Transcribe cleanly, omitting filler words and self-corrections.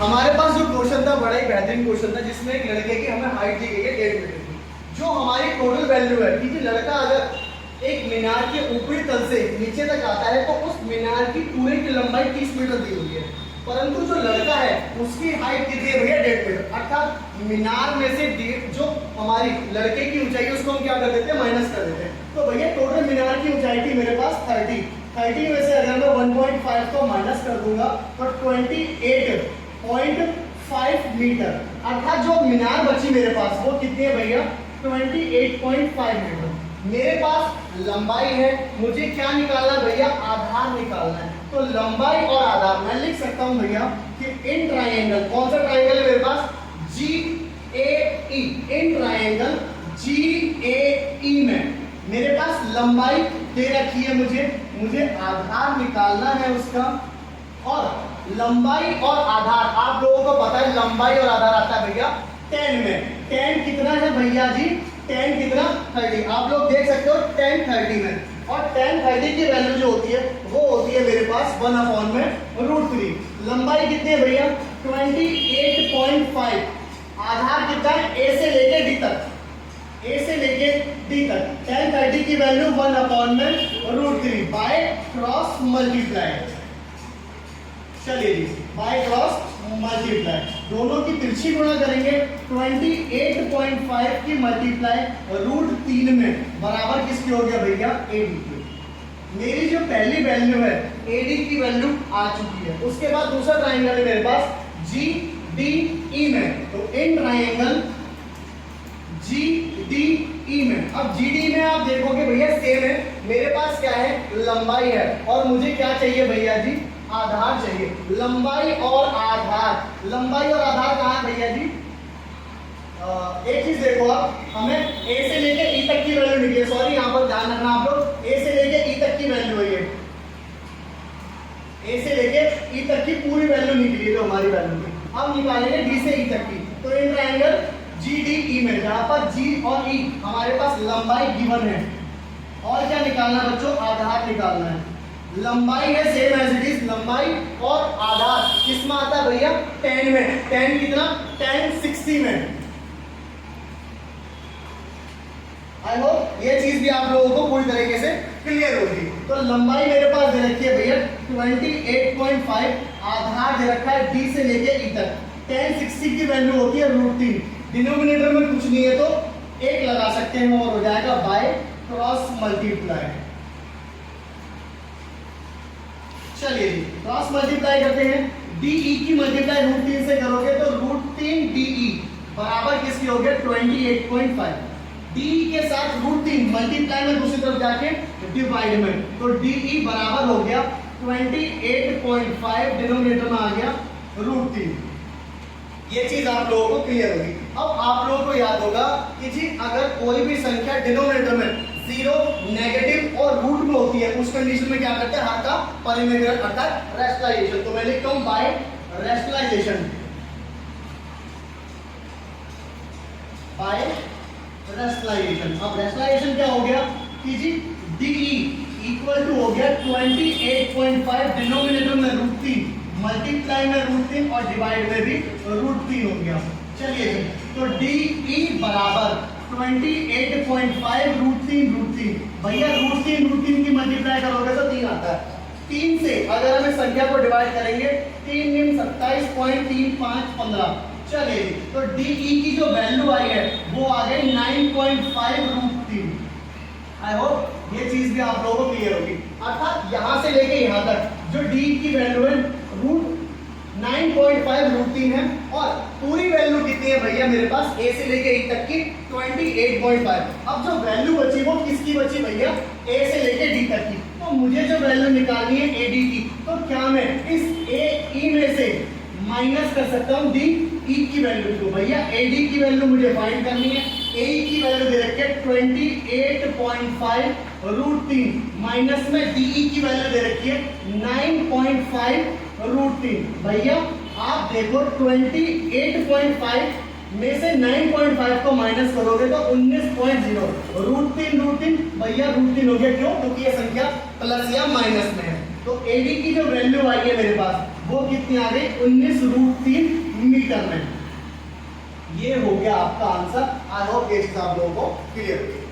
हमारे पास जो क्वेश्चन था बड़ा ही बेहतरीन क्वेश्चन था, जिसमें एक लड़के की हमें हाइट दी गई है 1.5 मीटर की। जो हमारी टोटल वैल्यू है कि लड़का अगर एक मीनार के ऊपरी तल से नीचे तक आता है तो उस मीनार की पूरे की लंबाई 30 मीटर दी हुई है, परंतु जो लड़का है उसकी हाइट कितनी है भैया 1.5 मीटर। अर्थात मीनार में से जो हमारी लड़के की ऊंचाई है उसको हम क्या कर देते हैं, माइनस कर देते हैं। तो भैया टोटल मीनार की ऊंचाई थी मेरे पास 30 में से अगर मैं 1.5 को माइनस कर दूंगा तो 28.5 मीटर। अर्थात जो मीनार बची मेरे पास वो कितनी है भैया 28.5 मीटर। मेरे पास लंबाई है, मुझे क्या निकालना है भैया, आधार निकालना है। तो लंबाई और आधार मैं लिख सकता हूं भैया कि इन ट्राइंगल, कौन सा ट्राइंगल है मेरे पास, GAE। इन ट्राइंगल GAE में मेरे पास लंबाई दे रखी है, मुझे आधार निकालना है उसका। और लंबाई और आधार आप लोगों को पता है, लंबाई और आधार आता है भैया 10 में। 10 कितना है भैया जी, 10 कितना 30। आप लोग देख सकते हो 10 30 में, और 10 30 की वैल्यू जो होती है वो होती है मेरे पास 1/√3। लंबाई कितनी है भैया 28.5। आधार कितना है A से लेके D तक, A से लेके D तक। 10 30 की वैल्यू 1/√3 बाय क्रॉस मल्टीप्लाई। चलिए जी, बाय क्रॉस मल्टीप्लाई, दोनों की तिरछी गुणा करेंगे। 28.5 की मल्टीप्लाई √3 में बराबर किसकी हो गया भैया, AD की। मेरी जो पहली वैल्यू है AD की वैल्यू आ चुकी है। उसके बाद दूसरा ट्राइंगल है मेरे पास GDE में। तो इन ट्राइंगल GDE में, अब GD में आप देखोगे भैया सेम है, मेरे पास क्या है, लंबाई है, और मुझे क्या चाहिए भैया जी, आधार चाहिए। लंबाई और आधार, लंबाई और आधार कहाँ है भैया जी, एक चीज देखो आप, हमें A से लेके E तक की वैल्यू निकली है। सॉरी, यहाँ पर ध्यान रखना आप लोग, A से लेके E तक की वैल्यू है ये, A से लेके E तक की पूरी वैल्यू निकली है जो हमारी वैल्यू थी। अब निकालेंगे D से E तक की। तो इन ट्रायंगल GDE में जहाँ पर G और E हमारे पास लंबाई गिवन है, और क्या निकालना बच्चों, आधार निकालना है। लंबाई है सेम एज इट इज, लंबाई और आधार किसमें आता है भैया 10 में। 10 कितना, 10 60 में। आई होप ये चीज भी आप लोगों को पूरी तरीके से क्लियर होगी। तो लंबाई मेरे पास दे रखी है भैया 28.5, आधार दे रखा है D से लेके E तक। 10 60 की वैल्यू होती है √3। डिनोमिनेटर में कुछ नहीं है तो 1 लगा सकते हैं और हो जाएगा बाय क्रॉस मल्टीप्लाई। चलिए जी, क्रॉस मल्टीप्लाई करते हैं। DE की मल्टीप्लाई √3 से करोगे तो √3 DE बराबर किसकी हो गया 28.5। DE के साथ √3 मल्टीप्लाई में दूसरी तरफ जाके डिवाइड में, तो DE बराबर हो गया 28.5, डिनोमिनेटर में आ गया √3। ये चीज आप लोगों को क्लियर होगी। अब आप लोगों को याद होगा कि जी अगर कोई भी संख्या डिनोमिनेटर में 0 नेगेटिव और रूट में होती है उस कंडीशन में क्या करते हैं, हर का परिमेय अर्थात रेशनलाइजेशन। तो मैं लिखता हूं बाय रेशनलाइजेशन, बाय रेशनलाइजेशन। अब रेशनलाइजेशन क्या हो गया कि जी DE इक्वल टू हो गया 28.5, डिनोमिनेटर में √3, मल्टीप्लाई में √3 और डिवाइड में भी √3 हो गया। चलिए जी, तो DE बराबर 28.5 √3 भैया √3 की मल्टीप्लाई करोगे तो 3 आता है। 3 से अगर हम इस संख्या को डिवाइड करेंगे 3 × 27.35 15। चलिए, तो DE की जो वैल्यू आई है वो आ गई 9.5 √3। आई होप ये चीज भी आप लोगों को क्लियर होगी। अर्थात यहां से लेके यहां तक जो DE की वैल्यू है 9.5 √3 है, और पूरी वैल्यू कितनी है भैया मेरे पास A से लेके E तक की 28.5। अब जो वैल्यू बची वो किसकी बची भैया, A से लेके D तक की। तो मुझे जो वैल्यू निकालनी है AD की, तो क्या मैं इस AE में से माइनस कर सकता हूं DE की वैल्यू को। भैया AD की वैल्यू मुझे फाइंड करनी है, AE की वैल्यू दे रखी है 28.5 √3 माइनस में DE की वैल्यू दे रखी है 9.5 √3। भैया आप देखो 28.5 में से 9.5 को माइनस करोगे तो 19.0, √3 भैया √3 हो गया। क्यों? क्योंकि ये संख्या प्लस या माइनस में है। तो AD की जो वैल्यू आई है मेरे पास वो कितनी आ गई 19√3 मीटर में। ये हो गया आपका आंसर। आई होप ये चीज आप लोगों को क्लियर हो गई।